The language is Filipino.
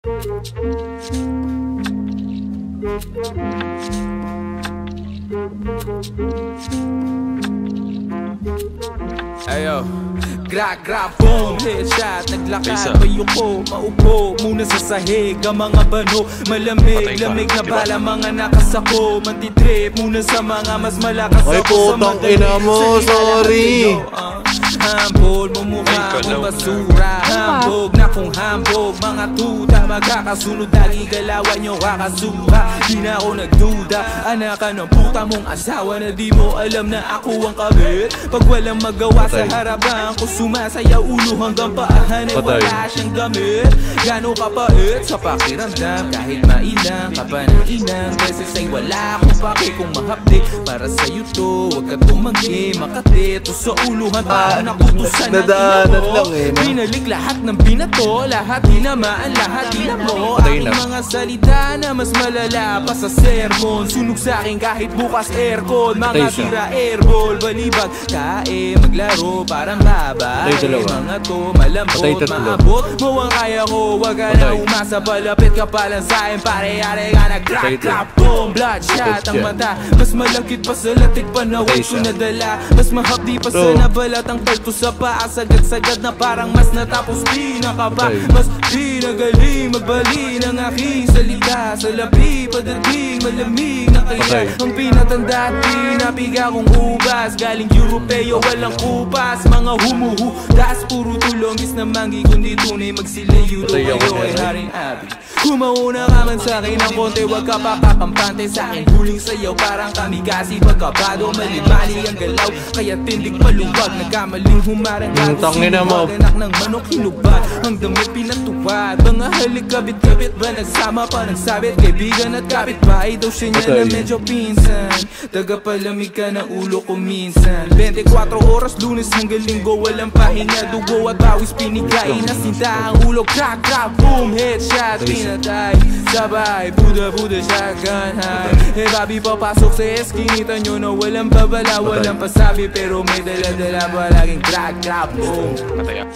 Ayo, gra boom, headshot, naglakad, bayuko, maupo muna sa sahig, ang mga bano, malamig, lamig na bala, mga nakasako, mantitrip muna sa mga mas malakas ako sa madali. Ina mo, sorry. Hambol mo mukha mong basura, hambog na kung hambog, mga tuta magkakasunod, lagi galawan nyo kakasuha. Di na ako nagduda, anak ka ng puta mong asawa na di mo alam na ako ang kabit. Pag walang magawa sa harapan ko, sumasayaw ulo hanggang paahan ay wala siyang gamit. Gano'ng kapait sa pakiramdam, kahit mainang ka pa ng inang beses ay wala akong pake kung mahapdi. Para sa'yo to, huwag ka tumanggi, makati to sa uluhan, parang nakutusan ng ina mo. Binalik lahat ng binato, lahat dinamaan, lahat dinamo. Aking mga salita na mas malala pa sa sermon, sunog sa'kin kahit bukas aircon. Mga tira airball, balibag, kae, maglaro, parang baba. Mga to, malambot, maabot mo ang kaya ko, wag ka na umasa, palapit ka pa lang sa'kin, pare-are ka nag-crack, boom, bloodshot ang mata, mas malakit pa sa latik, panaway ko nadala, mas mahapdi pa sa nabalat ang talto sa paa, sagad-sagad na parang mas natapos di nakaba, mas di nagaling magbali ng aking salita, sa labi padating malamig na kaya ang pinatanda at pinapiga kong ubas, galing Europeo walang kupas, mga humuhudas puro tulongis na manggi, kundi tunay magsilayo do kayo ay haring abi. Kumauna ka man sa'kin ng konti, wag ka pa kakampante sa'kin, huling sayaw parang kamigasi, pagkabado mali-mali ang galaw, kaya tindig paluwag, nagkamaling humarang gato, anak ng manok hinubad, ang damit pinatuwad, mga halik kabit-kabit ba nagsama pa nagsabit, kaibigan at kapitbahay daw siya niya na medyo pinsan, tagapalamig ka ng ulo ko minsan, 24 oras lunes hanggang linggo, walang pahinga, dugo at bawis pinigay, nasinta ang ulo, crack, boom, headshot, pinatay, sabay, buda, shotgun high, babi papasok sa eskinita nyo na walang babala, walang pasabi, pero may dala-dala palaging crack, boom. Patay.